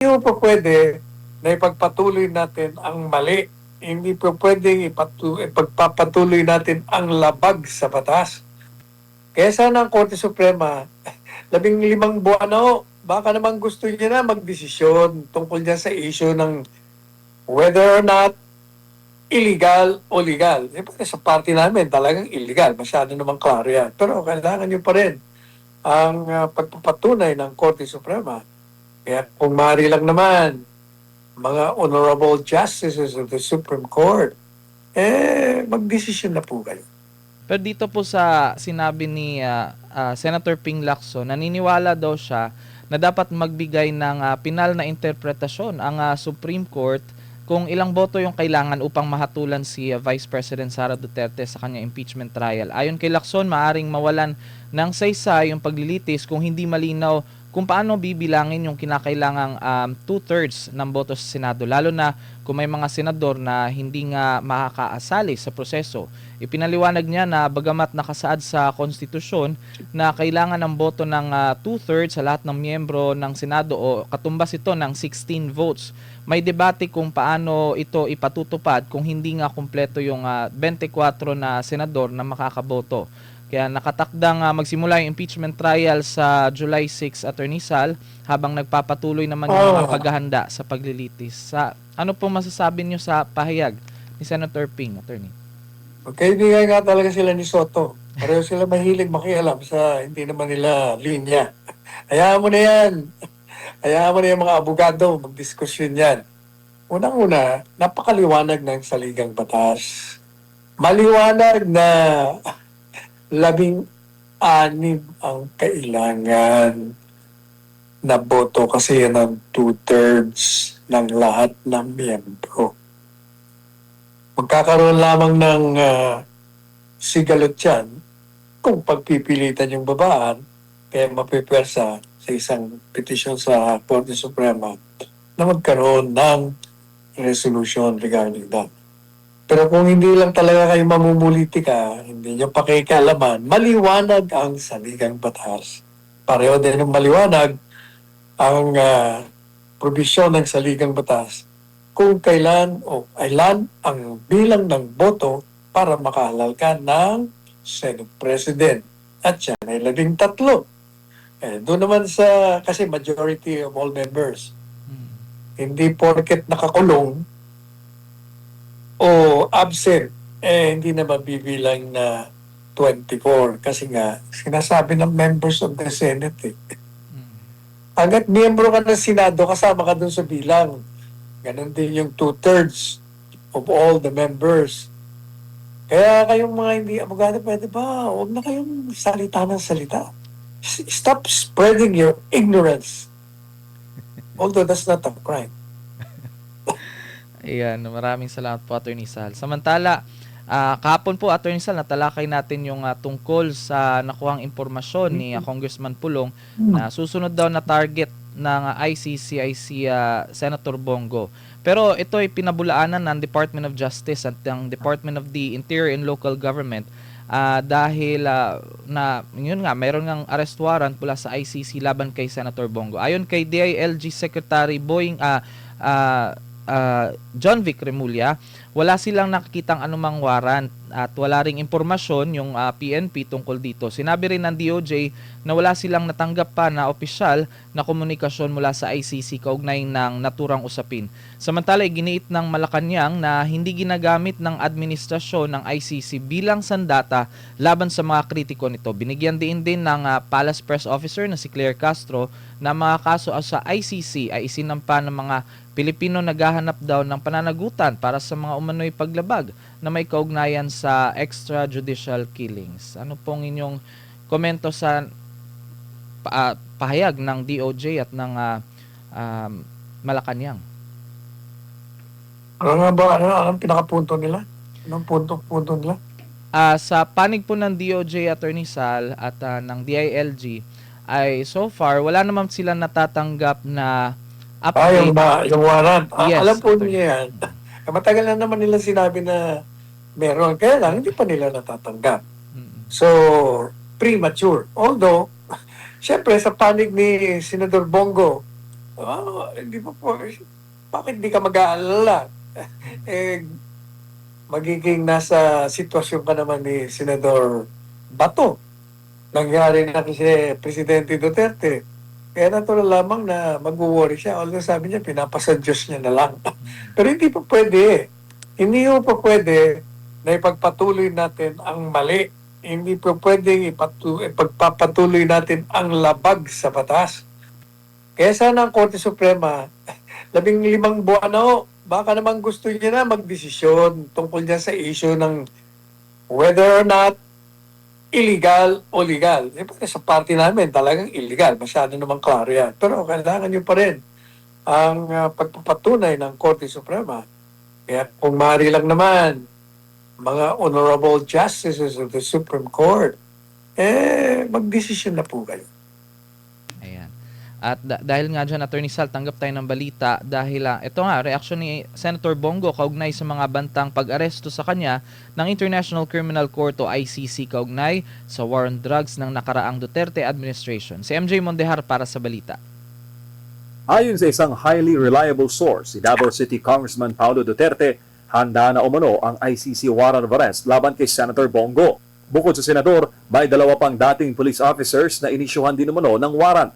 po pa pwede na ipagpatuloy natin ang mali. Hindi po pwedeng ipagpapatuloy natin ang labag sa batas. Kaya sana ang Korte Suprema, 15 buwan na ho, baka naman gusto niya na magdesisyon tungkol dyan sa issue ng whether or not illegal o legal. Siyempre, sa party namin talagang illegal. Masyado namang klaro yan. Pero kailangan nyo pa rin ang pagpapatunay ng Korte Suprema. Kaya kung maaari lang naman, mga honorable justices of the Supreme Court, magdesisyon na po kayo. Pero dito po sa sinabi ni Senator Ping Lacson, naniniwala daw siya na dapat magbigay ng pinal na interpretasyon ang Supreme Court kung ilang boto yung kailangan upang mahatulan si Vice President Sara Duterte sa kanyang impeachment trial. Ayon kay Lacson, maaring mawalan ng saysay yung paglilitis kung hindi malinaw kung paano bibilangin yung kinakailangang 2/3 ng boto sa Senado, lalo na kung may mga senador na hindi nga makakaasali sa proseso. Ipinaliwanag niya na bagamat nakasaad sa konstitusyon na kailangan ng boto ng 2/3 sa lahat ng miyembro ng Senado o katumbas ito ng 16 votes, may debate kung paano ito ipatutupad kung hindi nga kumpleto yung 24 na senador na makakaboto. Kaya nakatakdang magsimula yung impeachment trial sa July 6, Attorney Sal, habang nagpapatuloy naman yung mga paghahanda sa paglilitis. Ano pong masasabi niyo sa pahayag ni Senator Ping, Attorney? Magkaibigan nga talaga sila ni Soto. Pareho sila mahilig makialam sa hindi naman nila linya. Hayaan mo na yan. Hayaan mo na yung mga abogado magdiskusyon yan. Unang-una, napakaliwanag ng saligang batas. Maliwanag na 16 ang kailangan na boto kasi yan ang 2/3 ng lahat ng miyembro. Magkakaroon lamang ng sigalot yan kung pagpipilitan yung babaan kaya mapipwersa sa isang petisyon sa Korte Suprema na magkaroon ng resolution regarding that. Pero kung hindi lang talaga kayo mamumulitika, hindi nyo pakikialaman, maliwanag ang saligang batas. Pareho din ng maliwanag ang probisyon ng saligang batas kung kailan o kailan ang bilang ng boto para makahalal ka ng Senate President. At siya ay 13. Doon naman sa, kasi majority of all members, hindi porket nakakulong o absent, hindi na mabibilang na 24 kasi nga sinasabi ng members of the Senate hanggat miyembro ka ng Senado, kasama ka dun sa bilang. Ganon din yung 2/3 of all the members. Kaya kayong mga hindi abogado, pwede ba? Huwag na kayong salita ng salita. Stop spreading your ignorance. Although that's not a crime. Ayan, maraming salamat po, Attorney Sal. Samantala, kahapon po, Attorney Sal, natalakay natin yung tungkol sa nakuhang impormasyon ni Congressman Pulong na susunod daw na target ng ICC ay si Senator Bongo. Pero ito ay pinabulaanan ng Department of Justice at ng Department of the Interior and Local Government dahil yun nga, mayroon ngang arrest warrant mula sa ICC laban kay Senator Bongo. Ayon kay DILG Secretary John Vic Remulla, wala silang nakikitang anumang warrant at wala ring impormasyon yung PNP tungkol dito. Sinabi rin ng DOJ na wala silang natanggap pa na opisyal na komunikasyon mula sa ICC kaugnay ng naturang usapin. Samantala, iginiit ng Malacanang na hindi ginagamit ng administrasyon ng ICC bilang sandata laban sa mga kritiko nito. Binigyan din ng Palace Press Officer na si Claire Castro na mga kaso sa ICC ay isinampa ng mga Pilipino naghahanap daw ng pananagutan para sa mga umano'y paglabag na may kaugnayan sa extrajudicial killings. Ano pong inyong komento sa pahayag ng DOJ at ng Malacanang? Ano nga ba? Ang pinakapunto nila? Anong punto nila? Sa panig po ng DOJ, Attorney Sal, at ng DILG, ay so far, wala naman sila natatanggap na update. Yung warrant. Yes, Alam po Attorney. niya yan. Matagal na naman nila sinabi na meron. Kaya lang, hindi pa nila natatanggap. So, premature. Although, syempre, sa panig ni Senador Bongo, Hindi pa po, bakit di ka mag-aalala? Eh, magiging nasa sitwasyon ka naman ni Senador Bato. Nangyari na kasi Presidente Duterte. Kaya natural lamang na mag-worry siya. Although sabi niya, pinapasa Diyos niya na lang. Pero hindi pa pwede. Hindi pa pwede na ipagpatuloy natin ang mali. Hindi pa pwede ipagpapatuloy natin ang labag sa batas. Kaya sana ang Korte Suprema, 15 buwan na ho, baka naman gusto niya na magdesisyon tungkol niya sa issue ng whether or not illegal o legal. Sa party namin talagang illegal. Masyado naman klaro yan. Pero kailangan nyo pa rin ang pagpapatunay ng Korte Suprema. Kaya kung maaari lang naman, mga honorable justices of the Supreme Court, magdesisyon na po kayo. Ayan. At dahil nga dyan, Attorney Sal, tanggap tayo ng balita dahil ito nga, reaksyon ni Senator Bongo kaugnay sa mga bantang pag-aresto sa kanya ng International Criminal Court o ICC kaugnay sa war on drugs ng nakaraang Duterte administration. Si MJ Mondehar para sa balita. Ayon sa isang highly reliable source, si Davao City Congressman Paulo Duterte, handa na umano ang ICC warrant of arrest laban kay Senator Bongo. Bukod sa senador, may 2 pang dating police officers na inisyuhan din umano ng warrant.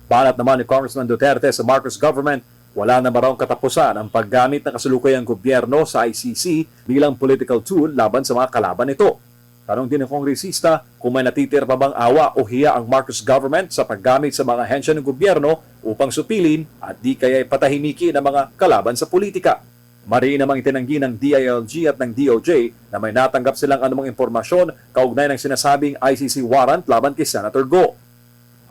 Banat naman ni Congressman Duterte sa Marcos government, wala na marang katapusan ang paggamit ng kasalukuyang gobyerno sa ICC bilang political tool laban sa mga kalaban nito. Tanong din ng kongresista kung may natitira pa bang awa o hiya ang Marcos government sa paggamit sa mga ahensya ng gobyerno upang supilin at di kaya patahimikin ang mga kalaban sa politika. Mariin namang itinanggi ng DILG at ng DOJ na may natanggap silang anumang impormasyon kaugnay ng sinasabing ICC warrant laban kay Senator Go.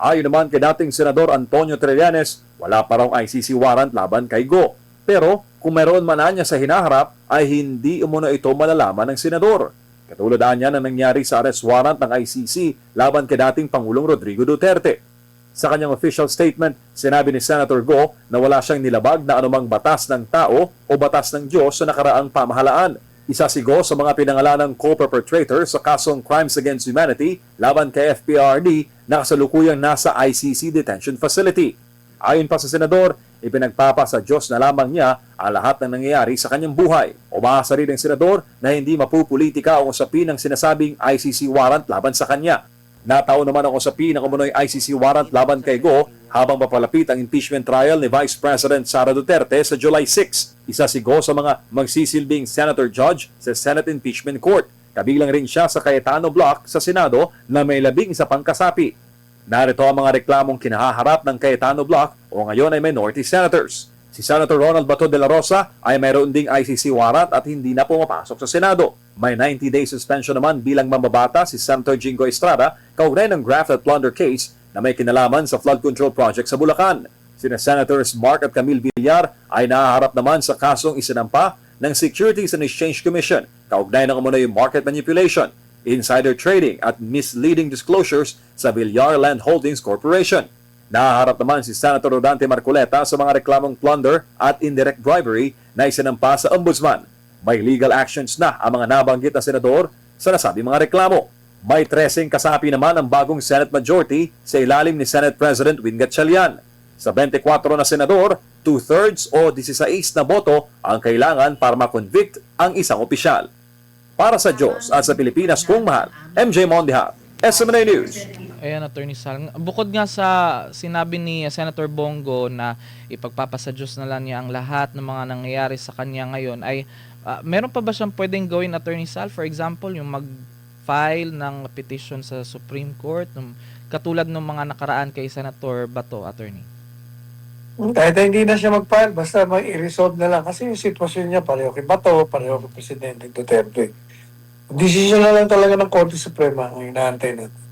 Ayon naman kay dating Senador Antonio Trillanes, wala pa raw ICC warrant laban kay Go. Pero kung meron man niya sa hinaharap, ay hindi umano ito malalaman ng senador. Katulad niya na nangyari sa arrest warrant ng ICC laban kay dating Pangulong Rodrigo Duterte. Sa kanyang official statement, sinabi ni Senator Go na wala siyang nilabag na anumang batas ng tao o batas ng Diyos sa nakaraang pamahalaan. Isa si Go sa mga pinangalanang co-perpetrator sa kasong Crimes Against Humanity laban kay FPRD na kasalukuyang nasa ICC detention facility. Ayon pa sa senador, ipinagpapa sa Diyos na lamang niya ang lahat ng nangyayari sa kanyang buhay. Umasa rin ng senador na hindi mapupolitika ang usapin ng sinasabing ICC warrant laban sa kanya. Natao naman ang usapin ng umunoy ICC warrant laban kay Go habang papalapit ang impeachment trial ni Vice President Sara Duterte sa July 6. Isa si Go sa mga magsisilbing Senator Judge sa Senate Impeachment Court. Kabilang rin siya sa Cayetano Block sa Senado na may 11 pang kasapi. Narito ang mga reklamong kinahaharap ng Cayetano Block o ngayon ay minority senators. Si Senator Ronald Bato de la Rosa ay mayroon ding ICC warrant at hindi na pumapasok sa Senado. May 90-day suspension naman bilang mambabata si Senator Jingo Estrada kaugnay ng graft at plunder case na may kinalaman sa flood control project sa Bulacan. Sina Senators Mark at Camille Villar ay nahaharap naman sa kasong isinampa ng Securities and Exchange Commission kaugnay ng umunoy market manipulation, insider trading at misleading disclosures sa Villar Land Holdings Corporation. Nahaharap naman si Senator Rodante Marcoleta sa mga reklamong plunder at indirect bribery na isinampa sa Ombudsman. May legal actions na ang mga nabanggit na senador sa nasabing mga reklamo. May 13 kasapi naman ang bagong Senate majority sa ilalim ni Senate President Win Gatchalian. Sa 24 na senador, 2/3 o 16 na boto ang kailangan para makonvict ang isang opisyal. Para sa Diyos at sa Pilipinas kung mahal, MJ Mondehar, SMNA News. Ayan, Attorney Sal. Bukod nga sa sinabi ni Senator Bongo na ipagpapasa Diyos na lang niya ang lahat ng mga nangyayari sa kanya ngayon, ay meron pa ba siyang pwedeng gawin, Attorney Sal? For example, yung mag-file ng petition sa Supreme Court, katulad ng mga nakaraan kay Senator Bato, Attorney? Kahit hindi na siya mag-file, basta i-resolve na lang. Kasi yung sitwasyon niya, pareho kay Bato, pareho kay Presidente Duterte. Desisyon na lang talaga ng Korte Suprema ang inaantay natin.